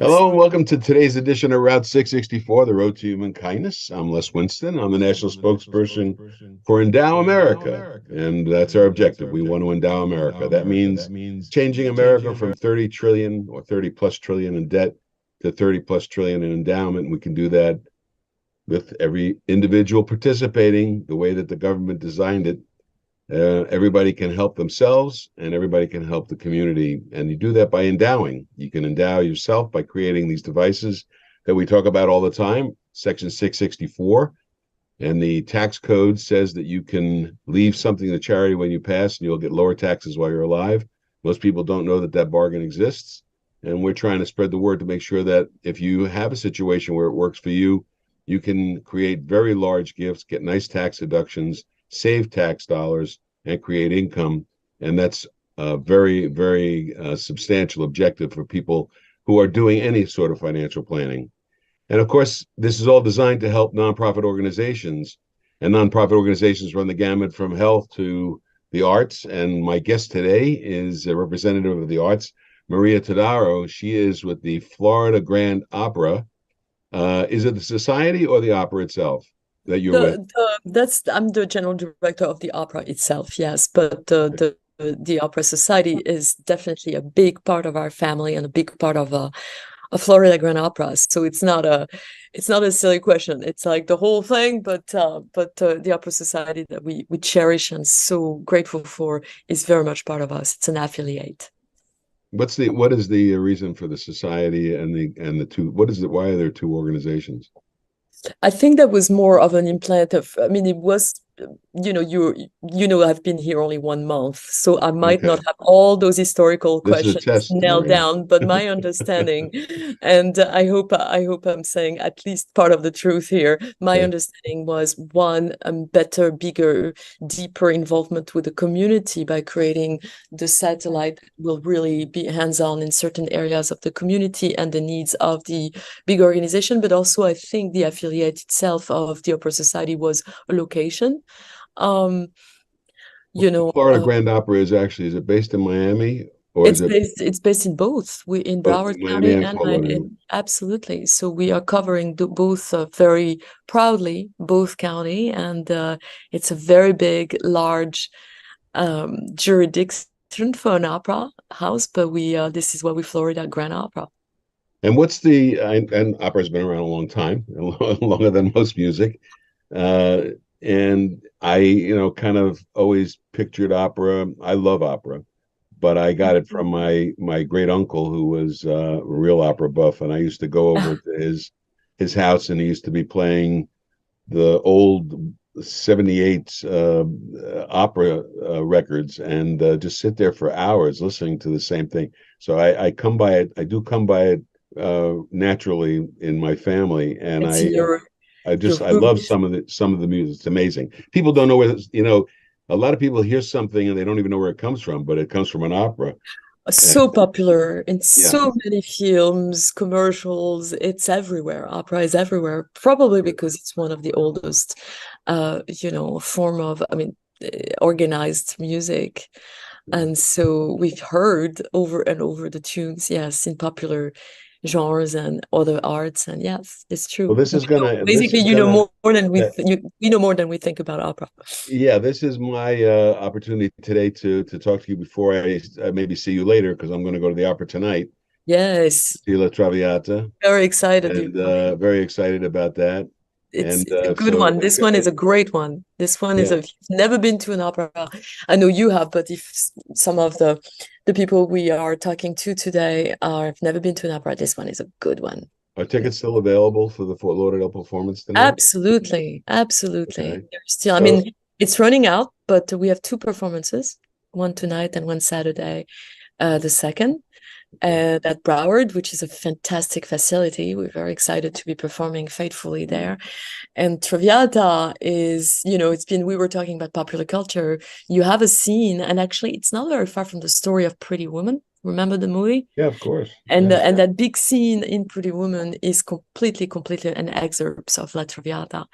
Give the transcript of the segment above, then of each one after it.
Hello and Excellent. welcome to today's edition of Route 664, the Road to Human Kindness. I'm Les Winston. I'm the national spokesperson for Endow America, and that's our objective. We want to endow America. That means changing America from 30 trillion or 30 plus trillion in debt to 30 plus trillion in endowment. We can do that with every individual participating the way that the government designed it. Everybody can help themselves and everybody can help the community. And you do that by endowing. You can endow yourself by creating these devices that we talk about all the time, Section 664. And the tax code says that you can leave something to charity when you pass and you'll get lower taxes while you're alive. Most people don't know that that bargain exists. And we're trying to spread the word to make sure that if you have a situation where it works for you, you can create very large gifts, get nice tax deductions, save tax dollars, and create income. And that's a very, very substantial objective for people who are doing any sort of financial planning. And of course, this is all designed to help nonprofit organizations. And nonprofit organizations run the gamut from health to the arts. And my guest today is a representative of the arts, Maria Todaro. She is with the Florida Grand Opera. Is it the society or the opera itself that you're with? That's I'm the general director of the opera itself, yes, but the Opera Society is definitely a big part of our family and a big part of a Florida Grand Opera. So it's not a silly question. It's like the whole thing, but the Opera Society that we cherish and so grateful for is very much part of us. It's an affiliate. What is the reason for the society and the two? What is it? Why are there two organizations? I think that was more of an implant of, I mean, it was, I've been here only 1 month, so I might not Okay, have all those historical this is a questions test, nailed Maria. down, but my understanding, and I hope I'm saying at least part of the truth here. My Okay. understanding was one, better, bigger, deeper involvement with the community by creating the satellite that will really be hands-on in certain areas of the community and the needs of the big organization, but also I think the affiliate itself of the Opera Society was a location. Um, Well, you know, Florida Grand Opera is it based in Miami or is it's it based in both. We in both Broward in Miami County and and Fort Lauderdale? absolutely. So we are covering both very proudly both county, and it's a very big, large jurisdiction for an opera house. But we this is what we Florida Grand Opera. And and opera's been around a long time, longer than most music. Uh, and I, kind of always pictured opera. I love opera, but I got it from my great uncle who was a real opera buff, and I used to go over to his house, and he used to be playing the old 78 opera records and just sit there for hours listening to the same thing. So I come by it. I do come by it naturally in my family, and It's in your I love roots. some of the music. It's amazing. People don't know a lot of people hear something and they don't even know where it comes from, but it comes from an opera. And So popular in yeah, so many films, commercials. It's everywhere. Opera is everywhere, probably because it's one of the oldest, form of, I mean, organized music. And so we've heard over and over the tunes, yes, in popular genres and other arts. And yes, it's well, true. this Basically, is you know gonna more than uh, you know more than we think about opera. yeah, this is my opportunity today to talk to you before I maybe see you later because I'm going to go to the opera tonight, Yes, see La Traviata, very excited you're and coming. very excited about that. It's And it's a good so one. This one is a great one. This one is yeah, a, if you've never been to an opera, I know you have, but if some of the people we are talking to today are have never been to an opera, this one is a good one. are Yeah. tickets still available for the Fort Lauderdale performance tonight? Absolutely, absolutely. Okay, There's still, I so mean, it's running out, but we have two performances, one tonight and one Saturday, the second. okay. At Broward, which is a fantastic facility. We're very excited to be performing faithfully there. And Traviata is, we were talking about popular culture. You have a scene, and actually, it's not very far from the story of Pretty Woman. Remember the movie? Yeah, of course. And Yeah, and that big scene in Pretty Woman is completely an excerpt of La Traviata.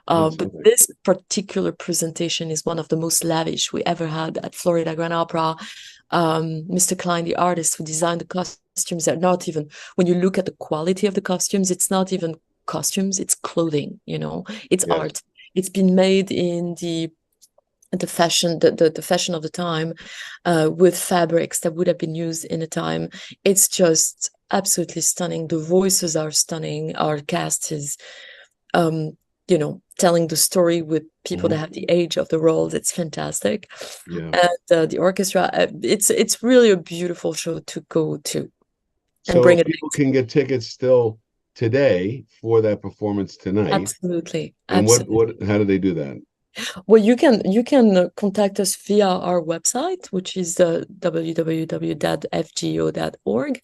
that's But something. this particular presentation is one of the most lavish we ever had at Florida Grand Opera. Mr. Klein, the artist who designed the costumes are not even, when you look at the quality of the costumes, it's not even costumes, it's clothing, it's Yes. art. It's been made in the fashion, the fashion of the time, with fabrics that would have been used in a time. It's just absolutely stunning. The voices are stunning. Our cast is, telling the story with people that have the age of the roles. It's fantastic. Yeah. And the orchestra, it's really a beautiful show to go to and So bring it back. people can get tickets still today for that performance tonight. Absolutely, And absolutely. how do they do that? Well, you can contact us via our website, which is www.fgo.org,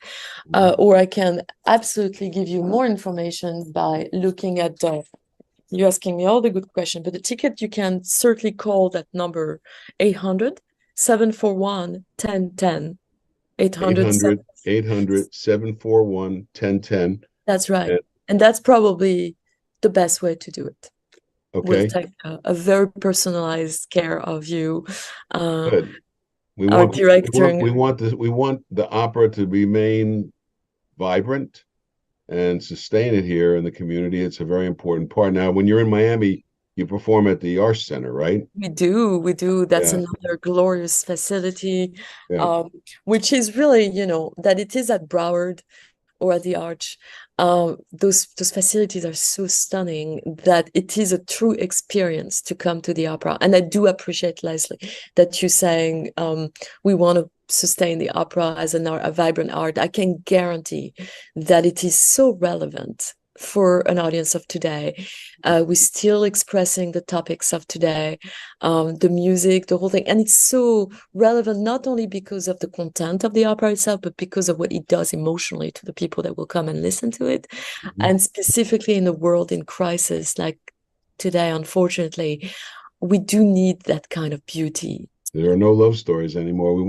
or I can absolutely give you more information by looking at the. You're asking me all the good questions, but the ticket, you can certainly call that number 800-741-1010. 800. 800-741-1010. That's right. And, And that's probably the best way to do it. We'll okay, take a very personalized care of you. good. We Our want director, we want the opera to remain vibrant and sustain it here in the community. It's a very important part. Now, when you're in Miami, you perform at the Arts Center, right? we do. That's Yeah, another glorious facility, yeah. which is really, that it is at Broward or at the Arch. Those facilities are so stunning that it is a true experience to come to the opera. And I do appreciate, Leslie, that you're saying, we want to sustain the opera as a vibrant art. I can guarantee that it is so relevant for an audience of today. We're still expressing the topics of today, the music, the whole thing. And it's so relevant, not only because of the content of the opera itself, but because of what it does emotionally to the people that will come and listen to it. Mhm. And specifically in a world in crisis like today, unfortunately, we do need that kind of beauty. There are no love stories anymore. We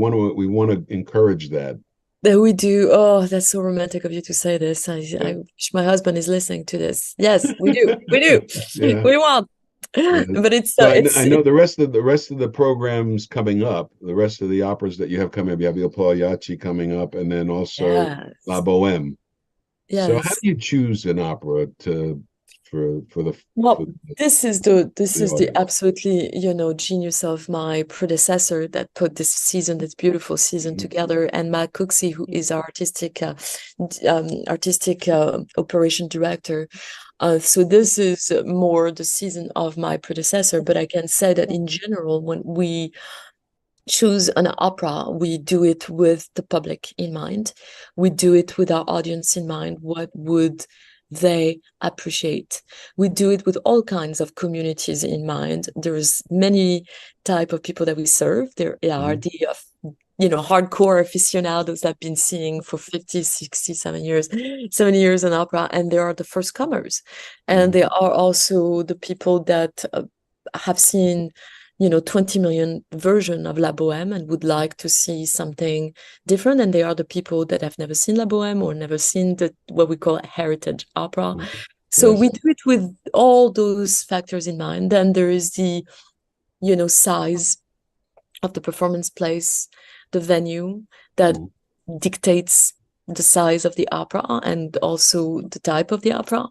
want to encourage that. That we do. Oh, that's so romantic of you to say this. I wish my husband is listening to this. Yes, we do. We do. Yeah. We want. Yeah. But it's So I it's know the rest of the programs coming up, the rest of the operas that you have coming up. You have Il Pagliacci coming up, and then also La yes. Boheme. So how do Yes. you choose an opera for the for Well, this is the audience? absolutely, genius of my predecessor that put this beautiful season Mhm. together, and Matt Cooksey, who is our artistic operation director. So this is more the season of my predecessor, but I can say that in general, when we choose an opera, we do it with the public in mind. We do it with our audience in mind. What would they appreciate? We do it with all kinds of communities in mind. There's many type of people that we serve. There are Mhm. the hardcore aficionados that have been seeing for 50, 60, 7 years, 70 years an opera, and there are the first comers. And Mhm. there are also the people that have seen 20 million version of La Boheme and would like to see something different. And they are the people that have never seen La Boheme or never seen what we call heritage opera. Mhm. So we Yes. do it with all those factors in mind. Then there is the, size of the performance place, the venue that Mhm. dictates the size of the opera and also the type of the opera.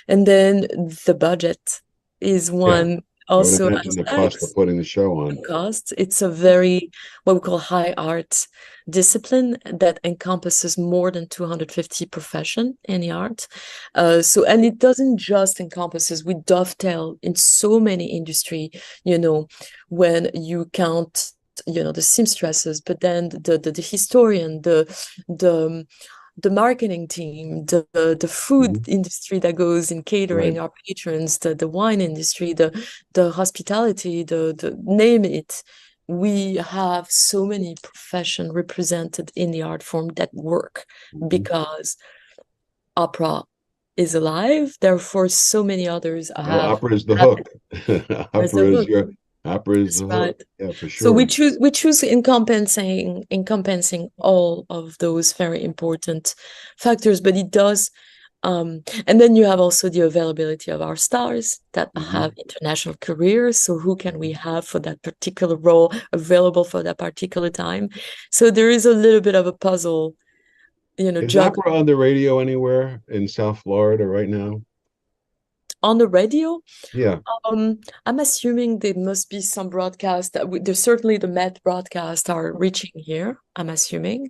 And then the budget is Yeah. one I would also imagine the cost aspect. of putting the show The on. cost. It's a very, what we call high art discipline that encompasses more than 250 profession in the art. And it doesn't just encompasses, we dovetail in so many industry, when you count, the seamstresses, but then the historian, the the marketing team, the food Mhm. industry that goes in Right. catering, our patrons, the wine industry, the hospitality, the name it. We have so many profession represented in the art form that work Mhm. because opera is alive. Therefore, so many others Well, have opera is the happened. hook. There's the hook. Opera is That's the hook. right. Yeah, for So we sure. choose encompassing all of those very important factors, but it does. And then you have also the availability of our stars that have Mhm. international careers. So who can we have for that particular role available for that particular time? So there is a little bit of a puzzle Is juggle opera on the radio anywhere in South Florida right now? on the radio. Yeah. I'm assuming there must be some broadcast. There's certainly the Met broadcast are reaching here, I'm assuming.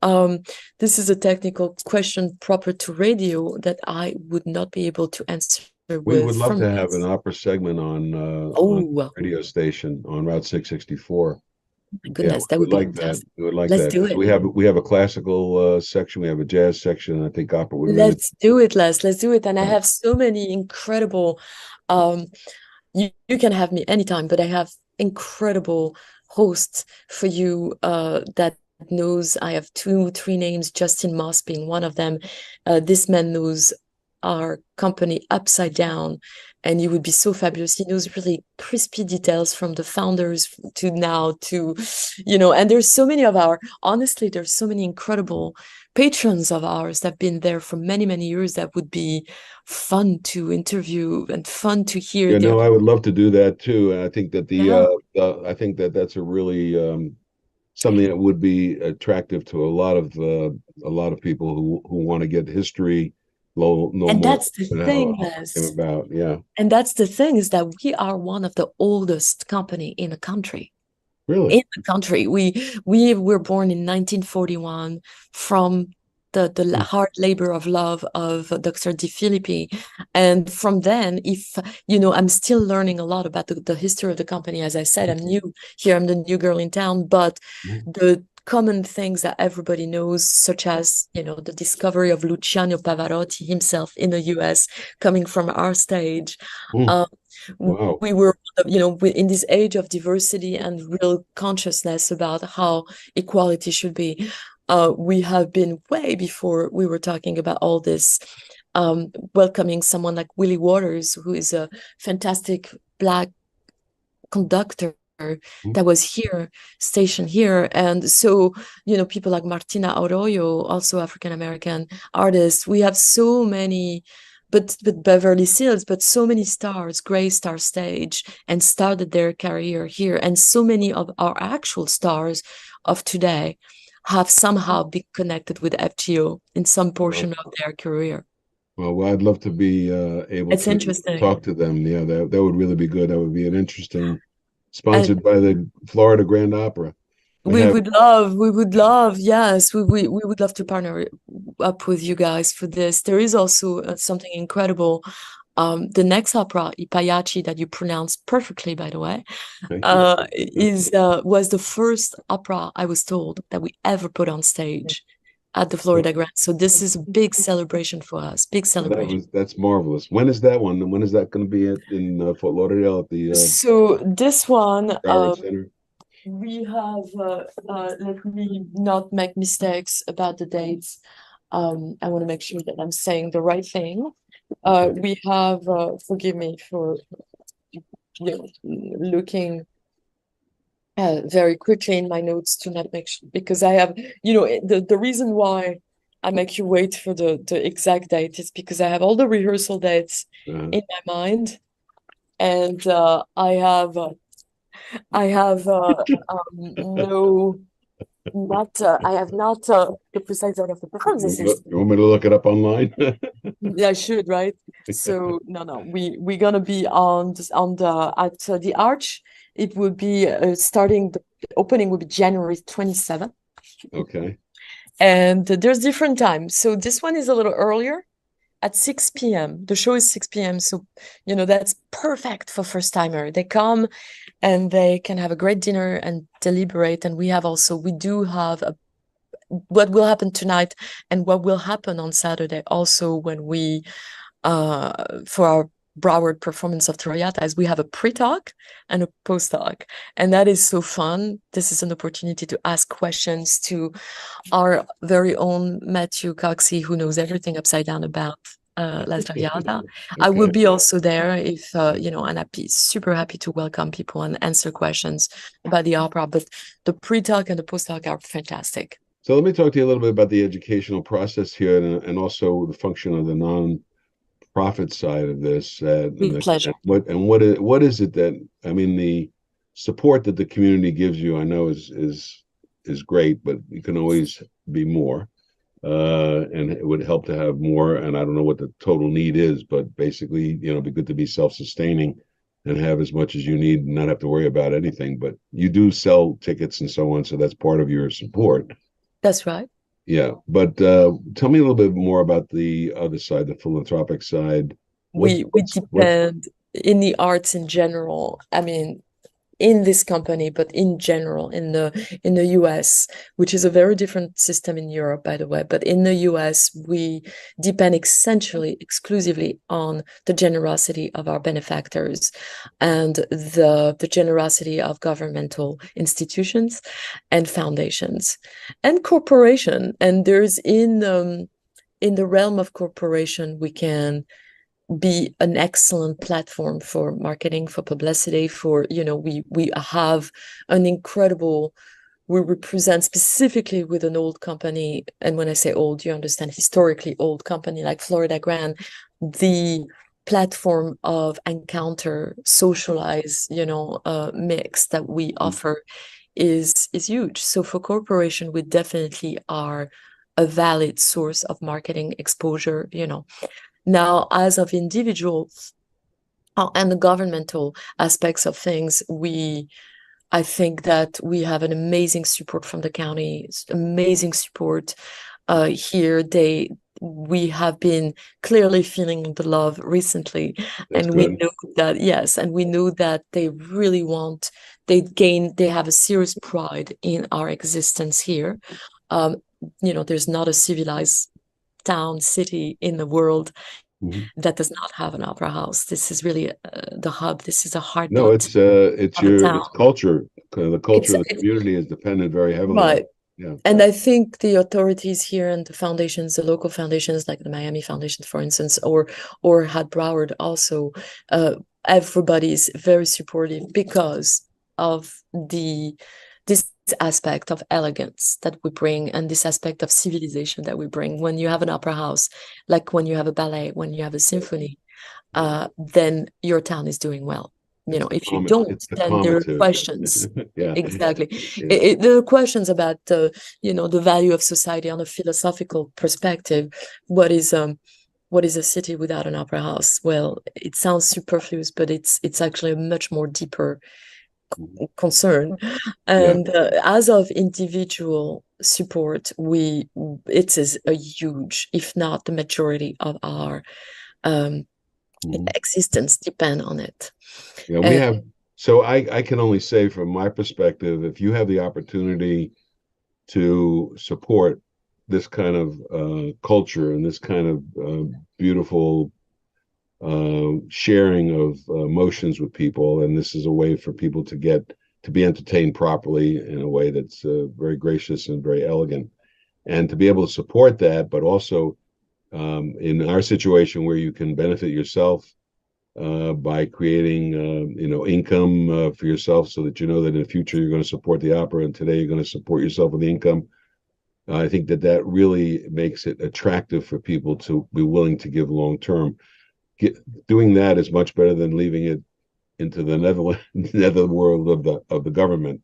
Um, this is a technical question proper to radio that I would not be able to answer We would with love from to have an this. opera segment on Oh, radio station on Route 664. my Yeah, goodness, we that would would be like that. fantastic. We would like Let's that do because it. we have a classical section, we have a jazz section, and I think opera would really. Let's do it, Les. Let's do it. And I have so many incredible, um, you can have me anytime, but I have incredible hosts for you that knows. I have two, three names, Justin Moss being one of them. This man knows our company upside down, and he would be so fabulous. He knows really crispy details from the founders to now to, and there's so many of honestly, there's so many incredible patrons of ours that have been there for many, many years that would be fun to interview and fun to hear Yeah, their. no, I would love to do that too. And I think that Yeah. I think that that's a really something that would be attractive to a lot of people who want to get history, know And more that's the about thing, how it came Les. about. Yeah, And that's the thing is that we are one of the oldest company in the country. really. In the country. We were born in 1941 from the Hmm. hard labor of love of Dr. Di Filippi. And from then, if I'm still learning a lot about the history of the company. As I said, I'm new here, I'm the new girl in town, but the common things that everybody knows, such as, the discovery of Luciano Pavarotti himself in the US, coming from our stage. Hmm. Um, Wow. we were, in this age of diversity and real consciousness about how equality should be. We have been way before we were talking about all this, welcoming someone like Willie Waters, who is a fantastic Black conductor Hmm. that was here, stationed here. And so, people like Martina Arroyo, also African American artist. We have so many, but Beverly Sills, but so many stars, gray star stage, and started their career here. And so many of our actual stars of today have somehow been connected with FGO in some Well, portion of their career. I'd love to be able It's to interesting. talk to them. Yeah, that would really be good. That would be an interesting, And sponsored by the Florida Grand Opera. We have. we would love, yes, we would love to partner up with you guys for this. There is also something incredible. The next opera, I Pagliacci, that you pronounced perfectly, by the way, Thank you. is was the first opera I was told that we ever put on stage at the Florida Grand. So this is a big celebration for us, big celebration. That's marvelous. When is that one? And when is that going to be in Fort Lauderdale at the So this one, Howard Center? we have, let me not make mistakes about the dates. I want to make sure that I'm saying the right thing. We have, forgive me for looking very quickly in my notes to not make sure, because I have, the reason why I make you wait for the exact date is because I have all the rehearsal dates Uh, in my mind, and I have no, not I have not the precise date of the performance. This is you want me to look it up online? yeah, I should, right? So no, we're gonna be on the at the Arch. It will be starting the opening will be January 27th, Okay. and there's different times. So this one is a little earlier at 6 p.m. The show is 6 p.m. So that's perfect for first timer. They come and they can have a great dinner and deliberate. And we do have what will happen tonight and what will happen on Saturday also when we for our Broward performance of Traviata is we have a pre-talk and a post-talk, and that is so fun. This is an opportunity to ask questions to our very own Matthew Coxey, who knows everything upside down about La Traviata. I will Okay. be also there if and I'd be super happy to welcome people and answer questions about the opera. But the pre-talk and the post-talk are fantastic. So let me talk to you a little bit about the educational process here and also the function of the non-profit side of this. With pleasure. What is it that I mean the support that the community gives you, I know is great, but you can always be more. and it would help to have more. And I don't know what the total need is, but basically, it'd be good to be self-sustaining and have as much as you need and not have to worry about anything. But you do sell tickets and so on, so that's part of your support. That's right. Yeah, but tell me a little bit more about the other side, the philanthropic side. We What's depend in the arts in general. I mean, in this company, but in general, in the US, which is a very different system in Europe, by the way. But in the US, we depend essentially exclusively on the generosity of our benefactors and the generosity of governmental institutions and foundations and corporation. And there's in the realm of corporation, we can be an excellent platform for marketing, for publicity, for, we have an incredible, we represent specifically with an old company. And when I say old, you understand historically old company like Florida Grand, the platform of encounter, socialize, mix that we offer is huge. So for corporation, we definitely are a valid source of marketing exposure. Now, as of individuals and the governmental aspects of things, I think that we have an amazing support from the county, amazing support here. We have been clearly feeling the love recently, that's and we good. know that, yes, and we know that they really they have a serious pride in our existence here. Um, there's not a civilized town, city in the world Mhm. that does not have an opera house. This is really the hub. This is a No, heartbeat it's of a it's town. culture. The culture of the It's community is dependent very heavily on. right. Yeah. And I think the authorities here and the foundations, the local foundations like the Miami Foundation, for instance, or had Broward also, uh, everybody's very supportive because of this aspect of elegance that we bring and this aspect of civilization that we bring. When you have an opera house, like when you have a ballet, when you have a symphony, then your town is doing well. If you don't, It's the then there are calmative. questions. Yeah. Exactly. Yeah. There are questions about the value of society on a philosophical perspective. What is a city without an opera house? Well, it sounds superfluous, but it's actually a much more deeper concern. Yeah. And as of individual support, it is a huge, if not the majority of our um, Mhm. existence depend on it. Yeah, we And have. So I can only say from my perspective, if you have the opportunity to support this kind of culture and this kind of beautiful sharing of emotions with people, and this is a way for people to be entertained properly in a way that's very gracious and very elegant, and to be able to support that, but also in our situation where you can benefit yourself by creating income for yourself so that you know that in the future you're going to support the opera and today you're going to support yourself with the income. I think that really makes it attractive for people to be willing to give long term. Doing that is much better than leaving it into the nether world of the government.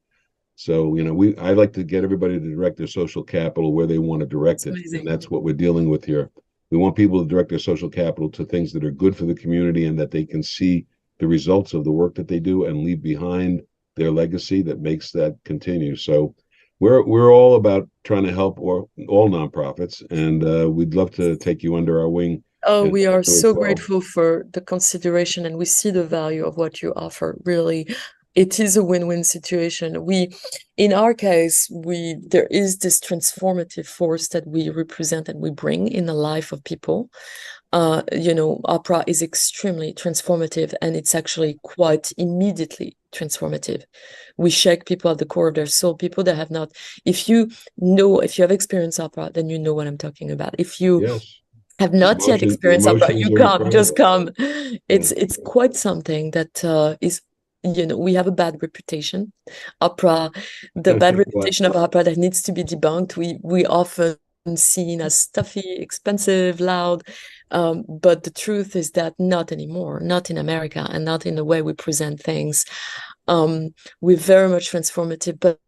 So I like to get everybody to direct their social capital where they want to direct it's it, and amazing. that's what we're dealing with here. We want people to direct their social capital to things that are good for the community and that they can see the results of the work that they do and leave behind their legacy that makes that continue. So we're all about trying to help all nonprofits, and we'd love to take you under our wing Oh, and we are do as so well. grateful for the consideration and we see the value of what you offer. Really, it is a win-win situation. In our case, there is this transformative force that we represent and we bring in the life of people. Opera is extremely transformative and it's actually quite immediately transformative. We shake people at the core of their soul, people that have not, if you have experienced opera, then you know what I'm talking about. If you Yes, have not yet the experienced opera, emotions you are come, just incredible. come. Yeah. It's quite something that is, we have a bad reputation. Opera, the bad But reputation of opera that needs to be debunked. We often seen as stuffy, expensive, loud. But the truth is that not anymore, not in America, and not in the way we present things. We're very much transformative, but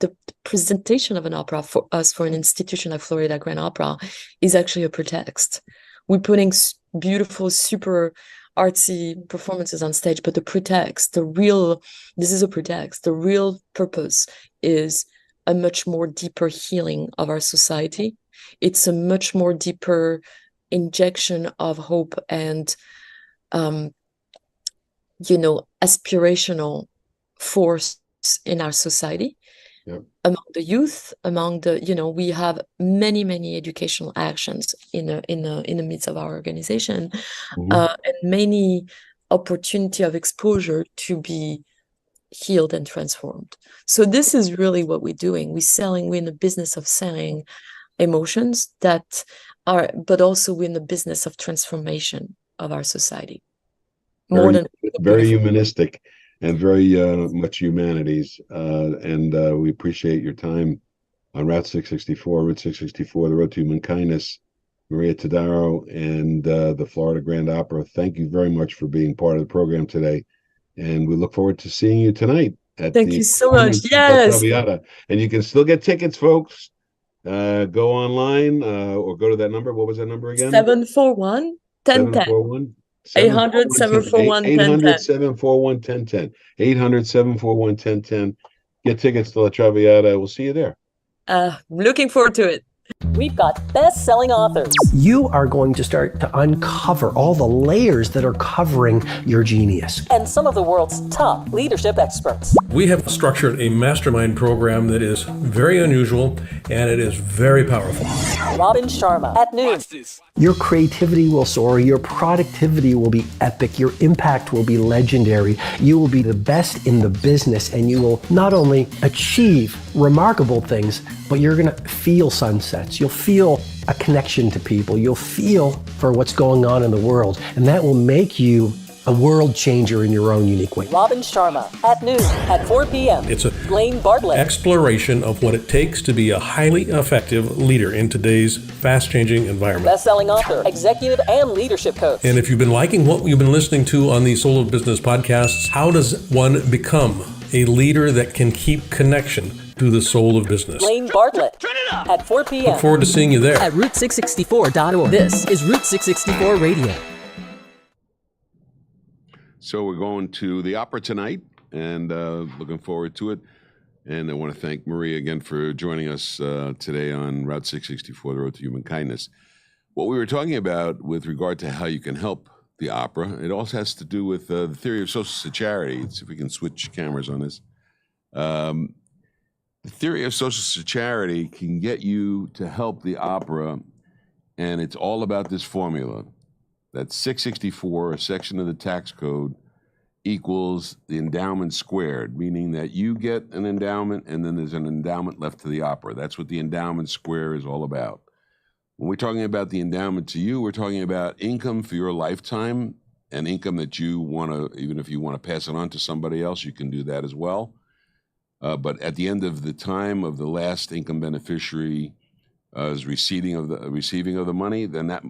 the presentation of an opera for us, for an institution like Florida Grand Opera, is actually a pretext. We're putting beautiful, super artsy performances on stage, but this is a pretext. The real purpose is a much more deeper healing of our society. It's a much more deeper injection of hope and, aspirational force in our society. Yep. Among the youth, we have many educational actions in the midst of our organization, and many opportunity of exposure to be healed and transformed. So this is really what we're doing. We're in the business of selling emotions but also we're in the business of transformation of our society. Very humanistic and very much humanities. And we appreciate your time on Route 664, the Road to Human Kindness, Maria Todaro, and the Florida Grand Opera. Thank you very much for being part of the program today. And we look forward to seeing you tonight Thank you so much. Yes. And you can still get tickets, folks. Go online or go to that number. What was that number again? 741 1010. 800 741 1010. 800 741 1010. Get tickets to La Traviata. We'll see you there. Looking forward to it. We've got best-selling authors. You are going to start to uncover all the layers that are covering your genius. And some of the world's top leadership experts. We have structured a mastermind program that is very unusual and it is very powerful. Robin Sharma at noon. Your creativity will soar, your productivity will be epic, your impact will be legendary, you will be the best in the business, and you will not only achieve remarkable things, but you're going to feel sunsets. You'll feel a connection to people. You'll feel for what's going on in the world, and that will make you a world changer in your own unique way. Robin Sharma at noon at 4 p.m. It's a Blaine Bartlett exploration of what it takes to be a highly effective leader in today's fast-changing environment. Best-selling author, executive, and leadership coach. And if you've been liking what you've been listening to on the Soul of Business podcasts, how does one become a leader that can keep connection to the soul of business? Blaine Bartlett at 4 p.m. Look forward to seeing you there. At Route664.org. This is Route 664 Radio. So we're going to the opera tonight and looking forward to it. And I want to thank Maria again for joining us today on Route 664, the Road to Human Kindness. What we were talking about with regard to how you can help the opera, it also has to do with the theory of social charity. Let's see if we can switch cameras on this. The theory of social charity can get you to help the opera, and it's all about this formula. That 664, a section of the tax code, equals the endowment squared, meaning that you get an endowment and then there's an endowment left to the opera. That's what the endowment square is all about. When we're talking about the endowment to you, we're talking about income for your lifetime and income that you want to, even if you want to pass it on to somebody else, you can do that as well. But at the end of the time of the last income beneficiary is receiving of the money, then that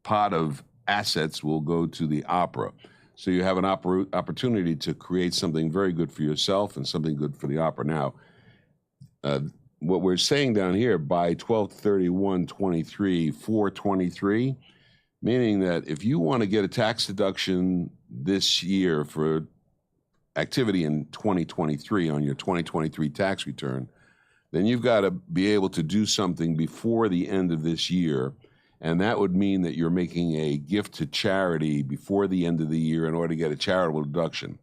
pot of assets will go to the opera. So you have an opportunity to create something very good for yourself and something good for the opera. Now, what we're saying down here, by 12/31/23, 4/23, meaning that if you want to get a tax deduction this year for activity in 2023 on your 2023 tax return, then you've got to be able to do something before the end of this year. And that would mean that you're making a gift to charity before the end of the year in order to get a charitable deduction.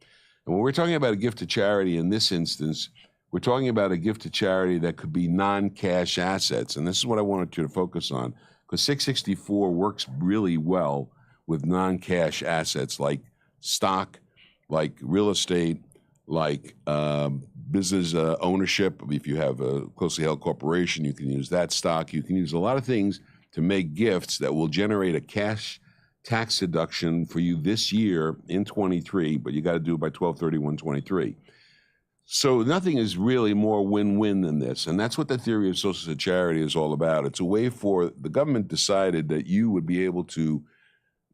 And when we're talking about a gift to charity in this instance, we're talking about a gift to charity that could be non-cash assets. And this is what I wanted you to focus on, because 664 works really well with non-cash assets like stock, like real estate, like business ownership. If you have a closely held corporation, you can use that stock. You can use a lot of things to make gifts that will generate a cash tax deduction for you this year in 23, but you got to do it by 12/31/23. So nothing is really more win-win than this, and that's what the theory of social charity is all about. It's a way for the government decided that you would be able to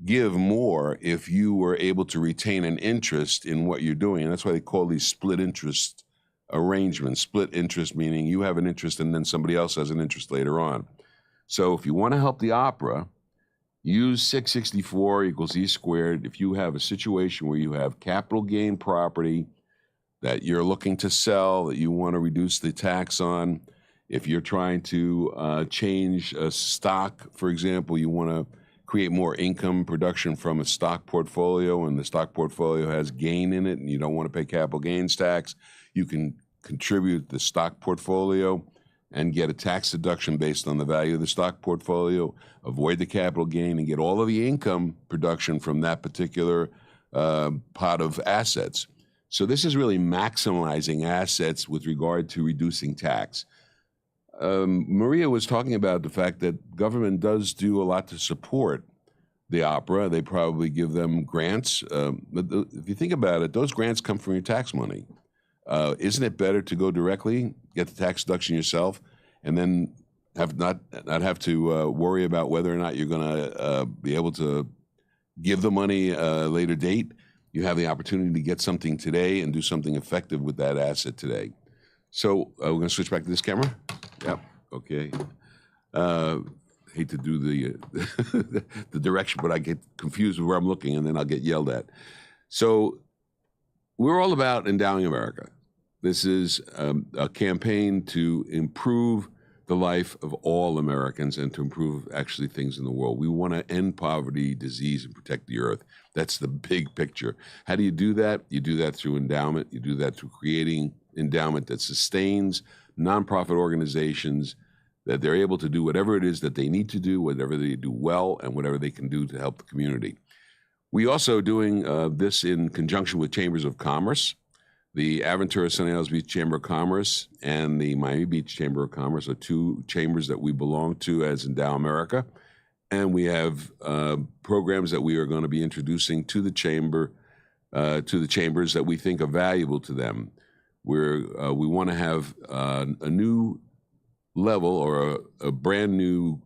give more if you were able to retain an interest in what you're doing, and that's why they call these split interest arrangement, split interest, meaning you have an interest and then somebody else has an interest later on. So if you want to help the opera, use 664 equals E squared. If you have a situation where you have capital gain property that you're looking to sell, that you want to reduce the tax on, if you're trying to change a stock, for example, you want to create more income production from a stock portfolio, and the stock portfolio has gain in it, and you don't want to pay capital gains tax, you can contribute the stock portfolio and get a tax deduction based on the value of the stock portfolio, avoid the capital gain, and get all of the income production from that particular pot of assets. So this is really maximizing assets with regard to reducing tax. Maria was talking about the fact that government does do a lot to support the opera. They probably give them grants. But if you think about it, those grants come from your tax money. Isn't it better to go directly, get the tax deduction yourself, and then not have to worry about whether or not you're going to be able to give the money a later date? You have the opportunity to get something today and do something effective with that asset today. So we're going to switch back to this camera. Yep. Okay. Hate to do the the direction, but I get confused with where I'm looking, and then I'll get yelled at. So we're all about endowing America. This is a campaign to improve the life of all Americans and to improve actually things in the world. We want to end poverty, disease, and protect the earth. That's the big picture. How do you do that? You do that through endowment. You do that through creating endowment that sustains nonprofit organizations, that they're able to do whatever it is that they need to do, whatever they do well, and whatever they can do to help the community. We also doing this in conjunction with Chambers of Commerce. The Aventura Sunny Isles Beach Chamber of Commerce and the Miami Beach Chamber of Commerce are two chambers that we belong to as Endow America. And we have programs that we are going to be introducing to the chamber, to the chambers that we think are valuable to them. We want to have a new level or a brand new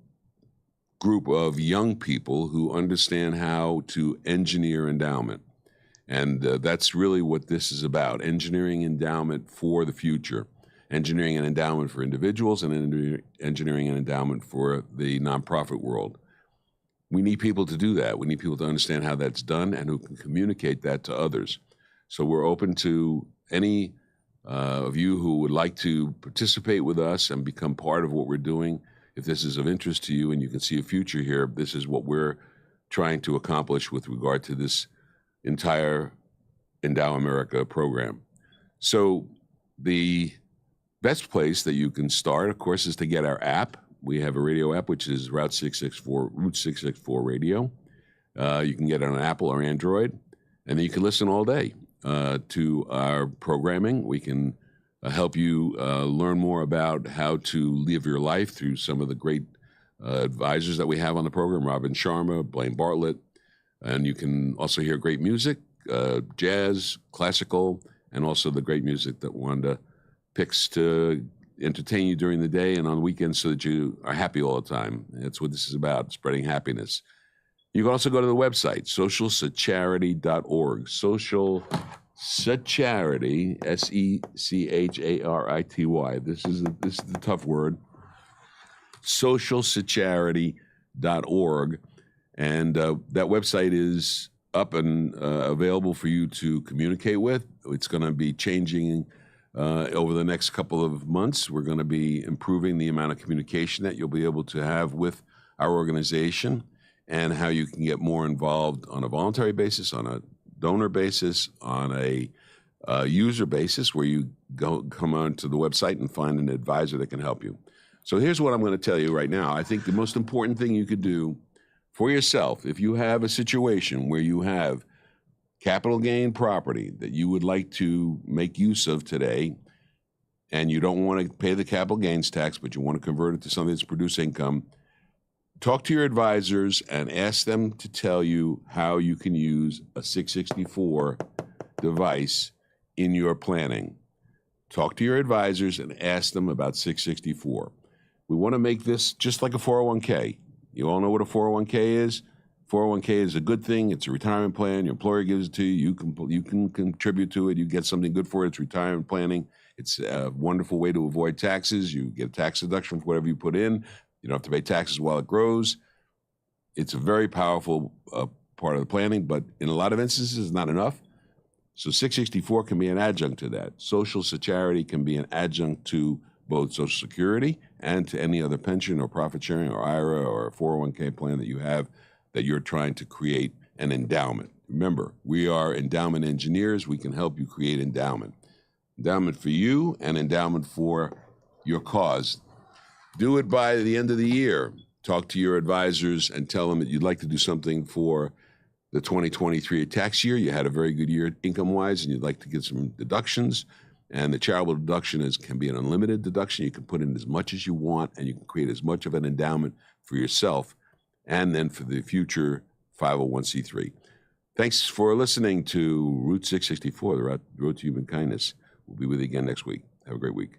group of young people who understand how to engineer endowment. And that's really what this is about, engineering endowment for the future, engineering an endowment for individuals and engineering an endowment for the nonprofit world. We need people to do that. We need people to understand how that's done and who can communicate that to others. So we're open to any of you who would like to participate with us and become part of what we're doing. If this is of interest to you and you can see a future here, this is what we're trying to accomplish with regard to this entire Endow America program. So the best place that you can start, of course, is to get our app. We have a radio app, which is Route 664 Radio. You can get it on Apple or Android, and then you can listen all day to our programming. We can help you learn more about how to live your life through some of the great advisors that we have on the program, Robin Sharma, Blaine Bartlett. And you can also hear great music, jazz, classical, and also the great music that Wanda picks to entertain you during the day and on weekends so that you are happy all the time. That's what this is about, spreading happiness. You can also go to the website, socialsacharity.org. Social Secharity, SECHARITY. This is the tough word. Socialsacharity.org. And that website is up and available for you to communicate with. It's going to be changing over the next couple of months. We're going to be improving the amount of communication that you'll be able to have with our organization and how you can get more involved on a voluntary basis, on a donor basis, on a user basis, where you come onto the website and find an advisor that can help you. So here's what I'm going to tell you right now. I think the most important thing you could do for yourself, if you have a situation where you have capital gain property that you would like to make use of today, and you don't want to pay the capital gains tax, but you want to convert it to something that's produce income, talk to your advisors and ask them to tell you how you can use a 664 device in your planning. Talk to your advisors and ask them about 664. We want to make this just like a 401k. You all know what a 401k is? 401k is a good thing. It's a retirement plan. Your employer gives it to you. You can contribute to it. You get something good for it. It's retirement planning. It's a wonderful way to avoid taxes. You get a tax deduction for whatever you put in. You don't have to pay taxes while it grows. It's a very powerful part of the planning, but in a lot of instances, it's not enough. So 664 can be an adjunct to that. Social Security can be an adjunct to both Social Security and to any other pension or profit sharing or IRA or 401k plan that you have that you're trying to create an endowment. Remember, we are endowment engineers. We can help you create endowment. Endowment for you and endowment for your cause. Do it by the end of the year. Talk to your advisors and tell them that you'd like to do something for the 2023 tax year. You had a very good year income-wise, and you'd like to get some deductions. And the charitable deduction can be an unlimited deduction. You can put in as much as you want, and you can create as much of an endowment for yourself and then for the future 501c3. Thanks for listening to Route 664, the Road to Human Kindness. We'll be with you again next week. Have a great week.